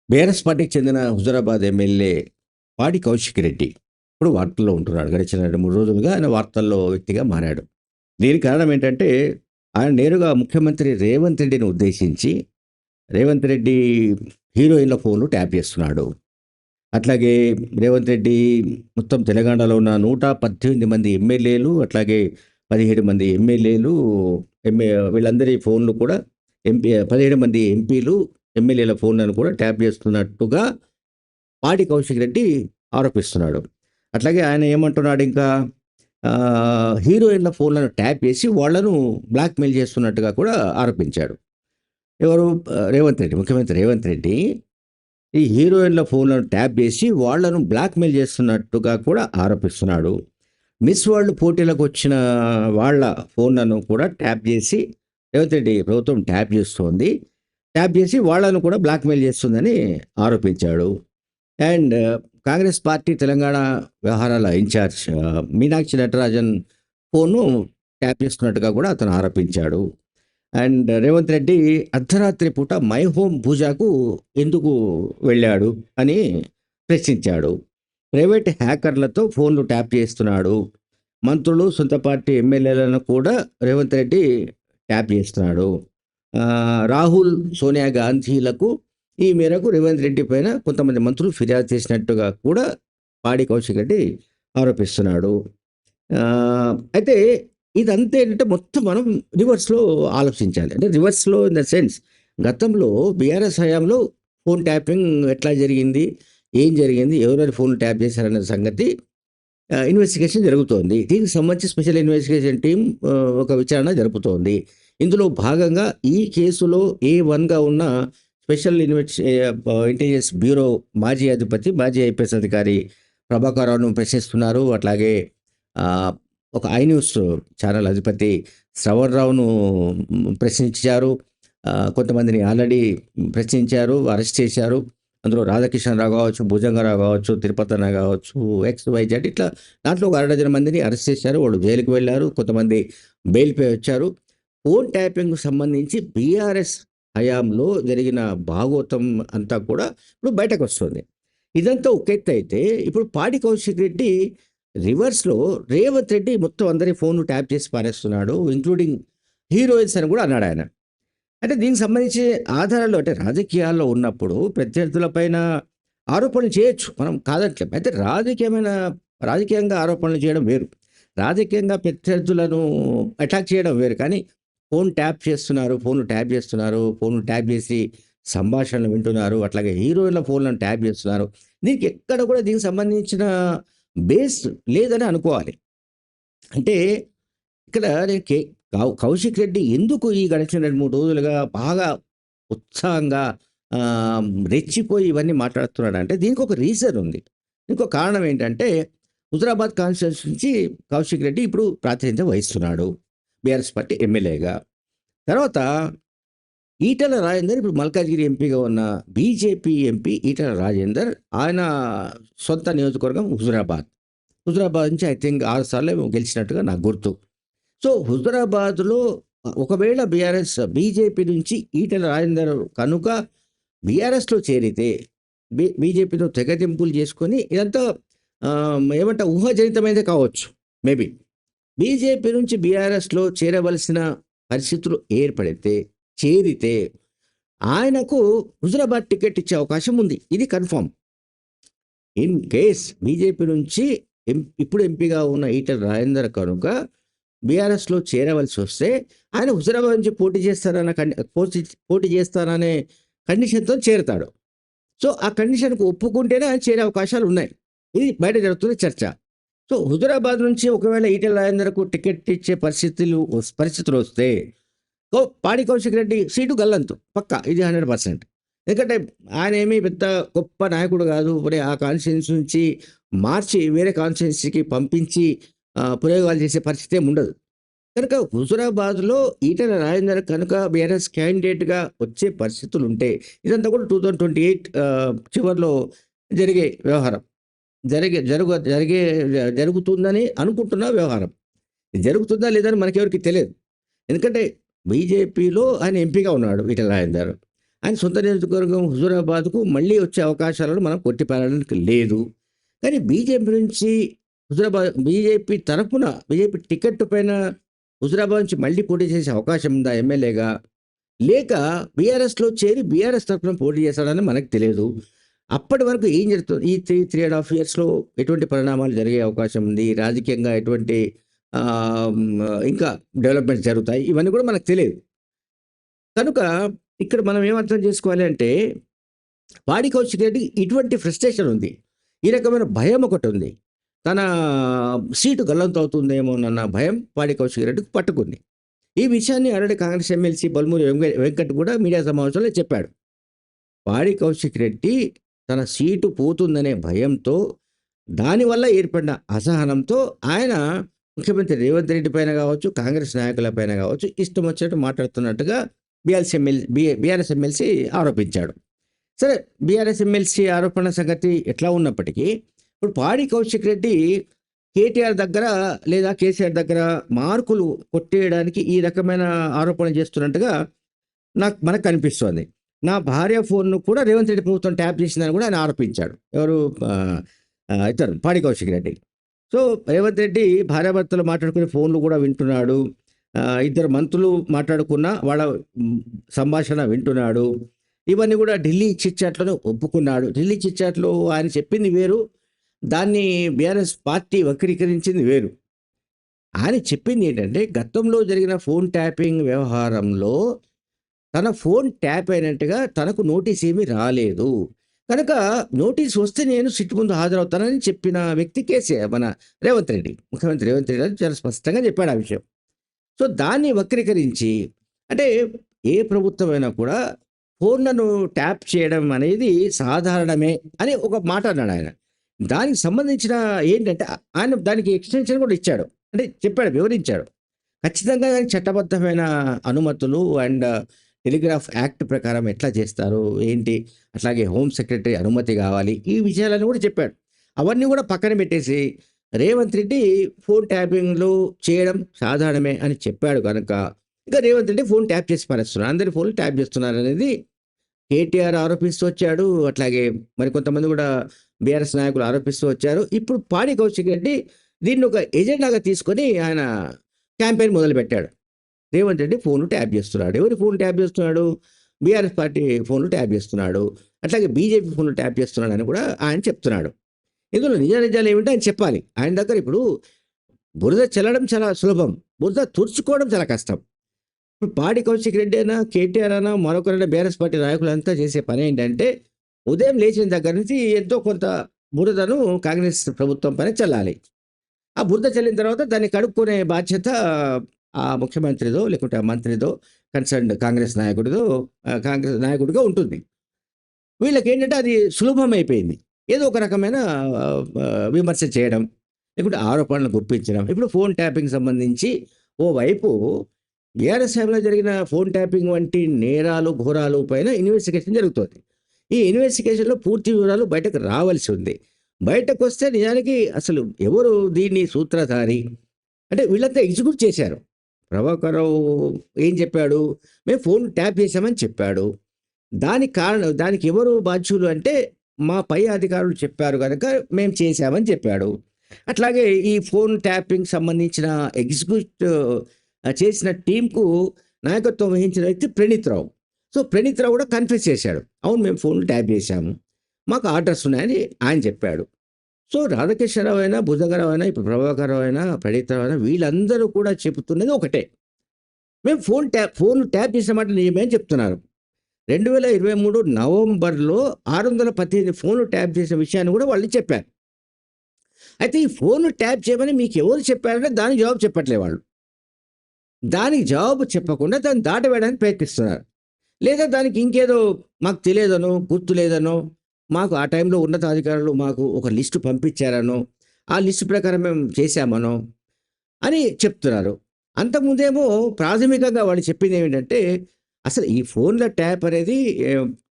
BRS పార్టీకి చెందిన Huzurabad MLA పాడి కౌశిక్ రెడ్డి ఇప్పుడు వార్తల్లో ఉంటున్నాడు. గడిచిన 2, 3 రోజులుగా ఆయన వార్తల్లో వ్యక్తిగా మారాడు. దీనికి కారణం ఏంటంటే, ఆయన నేరుగా ముఖ్యమంత్రి రేవంత్ రెడ్డిని ఉద్దేశించి, రేవంత్ రెడ్డి హీరోయిన్‌ల ఫోన్‌లు ట్యాప్ చేస్తున్నాడు. అట్లాగే రేవంత్ రెడ్డి మొత్తం తెలంగాణలో ఉన్న 118 మంది ఎమ్మెల్యేలు, అట్లాగే 17 మంది ఎమ్మెల్యేలు, ఎంఏ వీళ్ళందరి ఫోన్‌లు కూడా 17 మంది ఎంపీలు, ఎమ్మెల్యేల ఫోన్‌లను కూడా ట్యాప్ చేస్తున్నట్టుగా పాడి కౌశిక్ రెడ్డి ఆరోపిస్తున్నాడు. అట్లాగే ఆయన ఏమంటున్నాడు ఇంకా హీరోయిన్‌ల ఫోన్‌లను ట్యాప్ చేసి వాళ్ళను బ్లాక్‌మెయిల్ చేస్తున్నట్టుగా కూడా ఆరోపించాడు. ఎవరు రేవంత్ రెడ్డి, ముఖ్యమంత్రి రేవంత్ రెడ్డి ఈ హీరోయిన్‌ల ఫోన్‌లను ట్యాప్ చేసి వాళ్ళను బ్లాక్‌మెయిల్ చేస్తున్నట్టుగా కూడా ఆరోపిస్తున్నాడు. మిస్ వరల్డ్ పోటీలకొచ్చిన వాళ్ళ ఫోన్‌లను కూడా ట్యాప్ చేసి రేవంత్ రెడ్డి ప్రభుత్వం ట్యాప్ చేస్తోంది. ట్యాప్ చేసి వాళ్ళను కూడా బ్లాక్‌మెయిల్ చేస్తుందని ఆరోపించాడు. అండ్ కాంగ్రెస్ పార్టీ తెలంగాణ వ్యవహారాల ఇన్ఛార్జ్ మీనాక్షి నటరాజన్ ఫోన్‌ను ట్యాప్ చేస్తున్నట్టుగా కూడా అతను ఆరోపించాడు. అండ్ రేవంత్ రెడ్డి అర్ధరాత్రి పూట మై హోమ్ పూజకు ఎందుకు వెళ్ళాడు అని ప్రశ్నించాడు. ప్రైవేట్ హ్యాకర్లతో ఫోన్లు ట్యాప్ చేస్తున్నాడు. మంత్రులు, సొంత పార్టీ ఎమ్మెల్యేలను కూడా రేవంత్ రెడ్డి ట్యాప్ చేస్తున్నాడు. రాహుల్, సోనియా గాంధీలకు ఈ మేరకు రేవంత్ రెడ్డి పైన కొంతమంది మంత్రులు ఫిర్యాదు చేసినట్టుగా కూడా పాడి కౌశిక్ రెడ్డి ఆరోపిస్తున్నాడు. అయితే ఇదంతా ఏంటంటే మొత్తం మనం రివర్స్‌లో ఆలోచించాలి. అంటే రివర్స్‌లో ఇన్ ద సెన్స్ గతంలో బీఆర్ఎస్ హయాంలో ఫోన్ ట్యాపింగ్ ఎట్లా జరిగింది? ఏం జరిగింది? ఎవరెవరి ఫోన్‌లు ట్యాప్ చేశారనే సంగతి ఇన్వెస్టిగేషన్ జరుగుతోంది. దీనికి సంబంధించి స్పెషల్ ఇన్వెస్టిగేషన్ టీమ్ ఒక విచారణ జరుపుతోంది. ఇందులో భాగంగా ఈ కేసులో ఏ1గా ఉన్న స్పెషల్ ఇంటెలిజెన్స్ బ్యూరో మాజీ అధిపతి, మాజీ ఐపీఎస్ అధికారి ప్రభాకర్ రావును ప్రశ్నిస్తున్నారు. అట్లాగే ఒక ఐ న్యూస్ ఛానల్ అధిపతి శ్రవణ్ రావును ప్రశ్నించారు. కొంతమందిని ఆల్రెడీ ప్రశ్నించారు, అరెస్ట్ చేశారు. అందులో రాధాకిషన్ రావు కావచ్చు, భుజంగరావు కావచ్చు, తిరుపతన్న కావచ్చు, XYZ ఇట్లా దాంట్లో ఒక 1/2 మందిని అరెస్ట్ చేశారు. వాళ్ళు జైలుకి వెళ్లారు. కొంతమంది బెయిల్‌పై వచ్చారు. ఫోన్ ట్యాపింగ్‌కు సంబంధించి బీఆర్ఎస్ హయాంలో జరిగిన భాగోతం అంతా కూడా ఇప్పుడు బయటకొస్తుంది. ఇదంతా ఒక ఎత్తయితే, ఇప్పుడు పాడి కౌశిక్ రెడ్డి రివర్స్‌లో రేవంత్ రెడ్డి మొత్తం అందరి ఫోన్‌లు ట్యాప్ చేసి పారేస్తున్నాడు. ఇంక్లూడింగ్ హీరోయిన్స్ అని కూడా అన్నాడాయన. అంటే దీనికి సంబంధించి ఆధారాలు అంటే రాజకీయాల్లో ఉన్నప్పుడు ప్రత్యర్థుల పైన ఆరోపణలు చేయొచ్చు. మనం కాదనట్లేదు. అయితే రాజకీయంగా ఆరోపణలు చేయడం వేరు. రాజకీయంగా ప్రత్యర్థులను అటాక్ చేయడం వేరు. కానీ ఫోన్ ట్యాప్ చేస్తున్నారు, ఫోన్‌లు ట్యాప్ చేస్తున్నారు, ఫోన్‌లు ట్యాప్ చేసి సంభాషణలు వింటున్నారు. అట్లాగే హీరోయిన్‌ల ఫోన్‌లను ట్యాప్ చేస్తున్నారు. దీనికి ఎక్కడ కూడా దీనికి సంబంధించిన బేస్ లేదని అనుకోవాలి. అంటే ఇక్కడ నేను కౌశిక్ రెడ్డి ఎందుకు ఈ గడిచిన 2, 3 రోజులుగా బాగా ఉత్సాహంగా రెచ్చిపోయి ఇవన్నీ మాట్లాడుతున్నాడంటే దీనికి ఒక రీజన్ ఉంది. ఇంకో కారణం ఏంటంటే హుజురాబాద్ కాన్స్టిట్యూన్సీ నుంచి కౌశిక్ రెడ్డి ఇప్పుడు ప్రాతినిధ్యం వహిస్తున్నాడు. బీఆర్ఎస్ పార్టీ ఎమ్మెల్యేగా. తర్వాత ఈటెల రాజేందర్ ఇప్పుడు మల్కాజ్గిరి ఎంపీగా ఉన్న బీజేపీ ఎంపీ ఈటెల రాజేందర్ ఆయన సొంత నియోజకవర్గం హుజురాబాద్. హుజురాబాద్ నుంచి ఐ థింక్ 6 సార్లు గెలిచినట్టుగా నాకు గుర్తు. సో, హుజురాబాద్‌లో ఒకవేళ బీజేపీ నుంచి ఈటెల రాజేందర్ కనుక బీఆర్ఎస్‌లో చేరితే బీజేపీతో తెగతింపులు చేసుకొని ఇదంతా ఏమంటారు ఊహాజనితమైనదే కావచ్చు మేబీ. బీజేపీ నుంచి బీఆర్ఎస్‌లో చేరవలసిన పరిస్థితులు చేరితే ఆయనకు హుజురాబాద్ టికెట్ ఇచ్చే అవకాశం ఉంది. ఇది కన్ఫర్మ్. ఇన్ కేస్ బీజేపీ నుంచి ఇప్పుడు ఎంపీగా ఉన్న ఈటెల రాజేందర్ కనుక బీఆర్ఎస్‌లో చేరవలసి వస్తే ఆయన హుజురాబాద్ నుంచి పోటీ చేస్తాననే కండిషన్‌తో చేరతాడు. సో, ఆ కండిషన్‌కు ఒప్పుకుంటేనే ఆయన చేరే అవకాశాలు ఉన్నాయి. ఇది బయట జరుగుతున్న చర్చ. సో, హుజురాబాద్ నుంచి ఒకవేళ ఈటెల రాజేందర్‌కు టికెట్ ఇచ్చే పరిస్థితులొస్తే పాడి కౌశిక్ రెడ్డి సీటు గల్లంతు పక్కా. ఇది 100%. ఎందుకంటే ఆయన ఏమి పెద్ద గొప్ప నాయకుడు కాదు. మరి ఆ కాన్స్టిట్యుయెన్సీ నుంచి మార్చి వేరే కాన్స్టిట్యుయెన్సీకి పంపించి ప్రయోగాలు చేసే పరిస్థితి ఏమి ఉండదు. కనుక హుజురాబాద్‌లో ఈటెల రాజేందర్ కనుక బీఆర్ఎస్ క్యాండిడేట్‌గా వచ్చే పరిస్థితులుంటే ఇదంతా కూడా 2028 చివర్లో జరిగే వ్యవహారం. జరుగుతుందని అనుకుంటున్న వ్యవహారం. జరుగుతుందా లేదని మనకెవరికీ తెలియదు. ఎందుకంటే బీజేపీలో ఆయన ఎంపీగా ఉన్నాడు ఈటెల రాజేందర్. ఆయన సొంత నియోజకవర్గం హుజూరాబాద్‌కు మళ్ళీ వచ్చే అవకాశాలను మనం కొట్టిపారడానికి లేదు. కానీ బీజేపీ నుంచి బీజేపీ తరపున బీజేపీ టికెట్ పైన హుజూరాబాద్ నుంచి మళ్ళీ పోటీ చేసే అవకాశం ఉందా ఎమ్మెల్యేగా? లేక బీఆర్ఎస్‌లో చేరి బీఆర్ఎస్ తరపున పోటీ చేస్తాడని మనకు తెలియదు. అప్పటి వరకు ఏం జరుగుతుంది? ఈ 3 ఇయర్స్‌లో ఎటువంటి పరిణామాలు జరిగే అవకాశం ఉంది? రాజకీయంగా ఎటువంటి ఇంకా డెవలప్‌మెంట్స్ జరుగుతాయి. ఇవన్నీ కూడా మనకు తెలియదు. కనుక ఇక్కడ మనం ఏం అర్థం చేసుకోవాలి అంటే, పాడి కౌశిక్ రెడ్డికి ఇటువంటి ఫ్రస్ట్రేషన్ ఉంది. ఈ రకమైన భయం ఒకటుంది. తన సీటు గల్లంతవుతుందేమోనన్న భయం పాడి కౌశిక్ రెడ్డికి పట్టుకుంది. ఈ విషయాన్ని ఆల్రెడీ కాంగ్రెస్ ఎమ్మెల్సీ బల్మూరి వెంకట్ కూడా మీడియా సమావేశంలో చెప్పాడు. పాడి కౌశిక్ రెడ్డి తన సీటు పోతుందనే భయంతో, దానివల్ల ఏర్పడిన అసహనంతో ఆయన ముఖ్యమంత్రి రేవంత్ రెడ్డి పైన కావచ్చు, కాంగ్రెస్ నాయకుల పైన కావచ్చు, ఇష్టం వచ్చినట్టు మాట్లాడుతున్నట్టుగా బీఆర్ఎస్ ఎమ్మెల్సీ ఆరోపించాడు. సరే, బీఆర్ఎస్ ఎమ్మెల్సీ ఆరోపణ సంగతి ఎట్లా ఉన్నప్పటికీ, ఇప్పుడు పాడి కౌశిక్ రెడ్డి కేటీఆర్ దగ్గర లేదా కేసీఆర్ దగ్గర మార్కులు కొట్టేయడానికి ఈ రకమైన ఆరోపణ చేస్తున్నట్టుగా మనకు కనిపిస్తోంది. నా భార్య ఫోన్‌ను కూడా రేవంత్ రెడ్డి ప్రభుత్వం ట్యాప్ చేసిందని కూడా ఆయన ఆరోపించాడు. ఎవరు? ఇతను పాడి కౌశిక్ రెడ్డి. సో, రేవంత్ రెడ్డి భార్యాభర్తలు మాట్లాడుకునే ఫోన్‌లు కూడా వింటున్నాడు. ఇద్దరు మంత్రులు మాట్లాడుకున్న వాళ్ళ సంభాషణ వింటున్నాడు. ఇవన్నీ కూడా ఢిల్లీ చిట్ చాట్‌లోనే ఒప్పుకున్నాడు. ఢిల్లీ చిట్ చాట్‌లో ఆయన చెప్పింది వేరు. దాన్ని బీఆర్ఎస్ పార్టీ వక్రీకరించింది వేరు. ఆయన చెప్పింది ఏంటంటే, గతంలో జరిగిన ఫోన్ ట్యాపింగ్ వ్యవహారంలో తన ఫోన్ ట్యాప్ అయినట్టుగా తనకు నోటీస్ ఏమీ రాలేదు. కనుక నోటీస్ వస్తే నేను సిట్ ముందు హాజరవుతానని చెప్పిన వ్యక్తి మన రేవంత్ రెడ్డి. ముఖ్యమంత్రి రేవంత్ రెడ్డి గారు చాలా స్పష్టంగా చెప్పాడు ఆ విషయం. సో, దాన్ని వక్రీకరించి, అంటే ఏ ప్రభుత్వమైనా కూడా ఫోన్‌లను ట్యాప్ చేయడం అనేది సాధారణమే అని ఒక మాట అన్నాడు ఆయన. దానికి సంబంధించిన ఏంటంటే, ఆయన దానికి ఎక్స్‌టెన్షన్ కూడా ఇచ్చాడు. అంటే చెప్పాడు, వివరించాడు. ఖచ్చితంగా దానికి చట్టబద్ధమైన అనుమతులు అండ్ టెలిగ్రాఫ్ యాక్ట్ ప్రకారం ఎట్లా చేస్తారు? ఏంటి? అట్లాగే హోమ్ సెక్రటరీ అనుమతి కావాలి. ఈ విషయాలన్నీ కూడా చెప్పాడు. అవన్నీ కూడా పక్కన పెట్టేసి రేవంత్ రెడ్డి ఫోన్ ట్యాపింగ్‌లు చేయడం సాధారణమే అని చెప్పాడు కనుక, ఇక రేవంత్ రెడ్డి ఫోన్ ట్యాప్ చేసి పారేస్తున్నారు. అందరి ఫోన్‌లు ట్యాప్ చేస్తున్నారనేది కేటీఆర్ ఆరోపిస్తూ వచ్చాడు. అట్లాగే మరికొంతమంది కూడా బీఆర్ఎస్ నాయకులు ఆరోపిస్తూ వచ్చారు. ఇప్పుడు పాడి కౌశిక్ రెడ్డి దీన్ని ఒక ఎజెండాగా తీసుకొని ఆయన క్యాంపెయిన్ మొదలుపెట్టాడు. రేవంత్ రెడ్డి ఫోన్‌లు ట్యాప్ చేస్తున్నాడు. ఎవరి ఫోన్‌లు ట్యాప్ చేస్తున్నాడు? బీఆర్ఎస్ పార్టీ ఫోన్‌లు ట్యాప్ చేస్తున్నాడు. అట్లాగే బీజేపీ ఫోన్‌లు ట్యాప్ చేస్తున్నాడని కూడా ఆయన చెప్తున్నాడు. ఇందులో నిజాలు ఏమిటో ఆయన చెప్పాలి. ఆయన దగ్గర ఇప్పుడు బురద చల్లడం చాలా సులభం. బురద తుడుచుకోవడం చాలా కష్టం. ఇప్పుడు పాడి కౌశిక్ రెడ్డి అయినా, కేటీఆర్ అయినా, మరొకరైనా బీఆర్ఎస్ పార్టీ నాయకులంతా చేసే పనేంటంటే, ఉదయం లేచిన దగ్గర నుంచి ఎంతో కొంత బురదను కాంగ్రెస్ ప్రభుత్వం పైన చల్లాలి. ఆ బురద చల్లిన తర్వాత దాన్ని కడుక్కునే బాధ్యత ఆ ముఖ్యమంత్రిదో, లేకుంటే ఆ మంత్రిదో, కన్సర్న్డ్ కాంగ్రెస్ నాయకుడిగా ఉంటుంది. వీళ్ళకేంటంటే అది సులభమైపోయింది. ఏదో ఒక రకమైన విమర్శ చేయడం, లేకుంటే ఆరోపణలు గుప్పించడం. ఇప్పుడు ఫోన్ ట్యాపింగ్ సంబంధించి ఓవైపు బీఆర్ఎస్ హయాంలో జరిగిన ఫోన్ ట్యాపింగ్ వంటి నేరాలు, ఘోరాలు పైన ఇన్వెస్టిగేషన్ జరుగుతోంది. ఈ ఇన్వెస్టిగేషన్‌లో పూర్తి వివరాలు బయటకు రావాల్సి ఉంది. బయటకొస్తే నిజానికి అసలు ఎవరు దీన్ని సూత్రధారి? అంటే వీళ్ళంతా ఎగ్జిక్యూట్ చేశారు. ప్రభాకర్‌రావు ఏం చెప్పాడు? మేము ఫోన్ ట్యాప్ చేశామని చెప్పాడు. దానికి ఎవరు బాధ్యులు అంటే, మా పై అధికారులు చెప్పారు గనక మేము చేశామని చెప్పాడు. అట్లాగే ఈ ఫోన్ ట్యాపింగ్ సంబంధించిన చేసిన టీమ్‌కు నాయకత్వం వహించిన వ్యక్తి ప్రణీత్ రావు. సో, ప్రణీత్ రావు కూడా కన్ఫెస్ చేశాడు. అవును, మేము ఫోన్‌లు ట్యాప్ చేశాము. మాకు ఆర్డర్స్ ఉన్నాయని ఆయన చెప్పాడు. సో, రాధాకిషన్‌రావు అయినా, భుజంగరావు అయినా, ఇప్పుడు ప్రభాకర్‌రావు అయినా, ప్రణీత్ రావు అయినా వీళ్ళందరూ కూడా చెబుతున్నది ఒకటే. మేము ఫోన్‌లు ట్యాప్ చేసామంటే నిజమే అని చెప్తున్నారు. 2023 నవంబర్‌లో 618 ఫోన్‌లు ట్యాప్ చేసిన విషయాన్ని కూడా వాళ్ళు చెప్పారు. అయితే ఈ ఫోన్‌లు ట్యాప్ చేయమని మీకెవరు చెప్పారంటే దానికి జవాబు చెప్పట్లే వాళ్ళు. దానికి జవాబు చెప్పకుండా దాన్ని దాటవేయడానికి ప్రయత్నిస్తున్నారు. లేదా దానికి ఇంకేదో మాకు తెలియదనో, గుర్తు లేదనో, మాకు ఆ టైంలో ఉన్నతాధికారులు మాకు ఒక లిస్టు పంపించారనో, ఆ లిస్టు ప్రకారం మేము చేశామనో అని చెప్తున్నారు. అంతకుముందేమో ప్రాథమికంగా వాళ్ళు చెప్పిందేమిటంటే, అసలు ఈ ఫోన్ల ట్యాప్ అనేది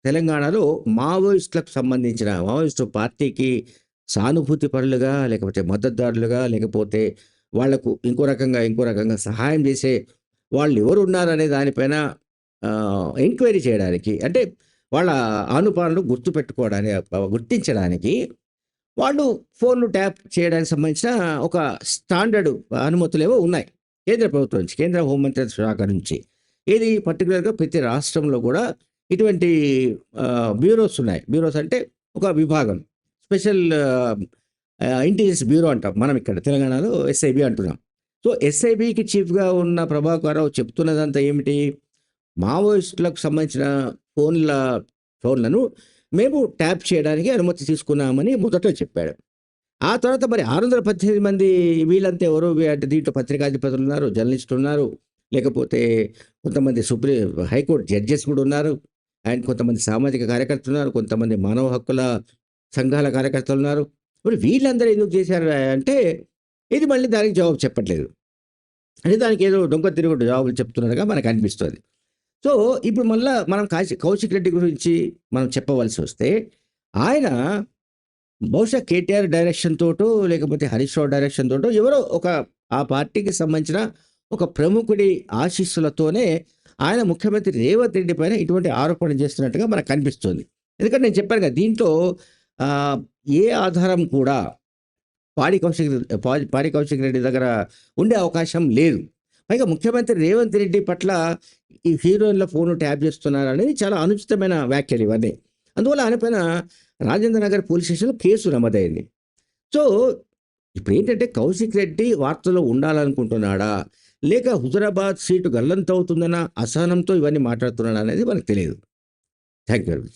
తెలంగాణలో మావోయిస్టులకు సంబంధించిన మావోయిస్టు పార్టీకి సానుభూతి పరులుగా, లేకపోతే మద్దతుదారులుగా, లేకపోతే వాళ్లకు ఇంకో రకంగా సహాయం చేసే వాళ్ళెవరున్నారనే దానిపైన ఎంక్వైరీ చేయడానికి అంటే వాళ్ళ ఆనుపానులు గుర్తించడానికి వాళ్ళు ఫోన్‌లు ట్యాప్ చేయడానికి సంబంధించిన ఒక స్టాండర్డ్ అనుమతులేవో ఉన్నాయి. కేంద్ర ప్రభుత్వం నుంచి, కేంద్ర హోంమంత్రిత్వ శాఖ నుంచి. ఇది పర్టిక్యులర్‌గా ప్రతి రాష్ట్రంలో గూడా ఇటువంటి బ్యూరోస్ ఉన్నాయి. బ్యూరోస్ అంటే ఒక విభాగం. స్పెషల్ ఇంటెలిజెన్స్ బ్యూరో అంటాం మనం ఇక్కడ తెలంగాణలో ఎస్ఐబి అంటున్నాం. సో, ఎస్ఐబికి చీఫ్‌గా ఉన్న ప్రభాకరరావు చెప్తున్నదంతా ఏమిటి? మావోయిస్టులకు సంబంధించిన ఫోన్ల ఫోన్లను మేము ట్యాప్ చేయడానికి అనుమతి తీసుకున్నామని మొదట చెప్పాడు. ఆ తర్వాత మరి 618 మంది వీళ్ళంతా ఎవరు? అంటే దీంట్లో పత్రికాధిపతులున్నారు, జర్నలిస్టులున్నారు, లేకపోతే కొంతమంది హైకోర్టు జడ్జెస్ కూడా ఉన్నారు. అండ్ కొంతమంది సామాజిక కార్యకర్తలున్నారు, కొంతమంది మానవ హక్కుల సంఘాల కార్యకర్తలున్నారు. మరి వీళ్ళందరూ ఎందుకు చేశారు అంటే, ఇది మళ్ళీ దానికి జవాబు చెప్పట్లేదు. అంటే దానికేదో డొంక తిరుగుడు జవాబులు చెప్తున్నట్టుగా మనకనిపిస్తోంది. సో, ఇప్పుడు మళ్ళా మనం కౌశిక్ రెడ్డి గురించి మనం చెప్పవలసొస్తే, ఆయన బహుశా కేటీఆర్ డైరెక్షన్ తోటో, లేకపోతే హరీష్ రావు డైరెక్షన్ తోటో ఎవరో ఒక ఆ పార్టీకి సంబంధించిన ఒక ప్రముఖుడి ఆశీస్సులతోనే ఆయన ముఖ్యమంత్రి రేవంత్ రెడ్డి పైన ఇటువంటి ఆరోపణలు చేస్తున్నట్టుగా మనకు కనిపిస్తుంది. ఎందుకంటే నేను చెప్పాను కదా! దీంట్లో ఆహ్, ఏ ఆధారం కూడా పాడి కౌశిక్ రెడ్డి దగ్గర ఉండే అవకాశం లేదు. పైగా ముఖ్యమంత్రి రేవంత్ రెడ్డి పట్ల ఈ హీరోయిన్‌ల ఫోను ట్యాప్ చేస్తున్నారనేది చాలా అనుచితమైన వ్యాఖ్యలు ఇవన్నీ. అందువల్ల ఆయన పైన రాజేంద్ర నగర్ పోలీస్ స్టేషన్‌లో కేసు నమోదైంది. సో, ఇప్పుడేంటంటే కౌశిక్ రెడ్డి వార్తల్లో ఉండాలనుకుంటున్నాడా? లేక హుజురాబాద్ సీటు గల్లంతవుతుందన్న అసహనంతో ఇవన్నీ మాట్లాడుతున్నాడా అనేది మనకు తెలీదు. Thank you very much.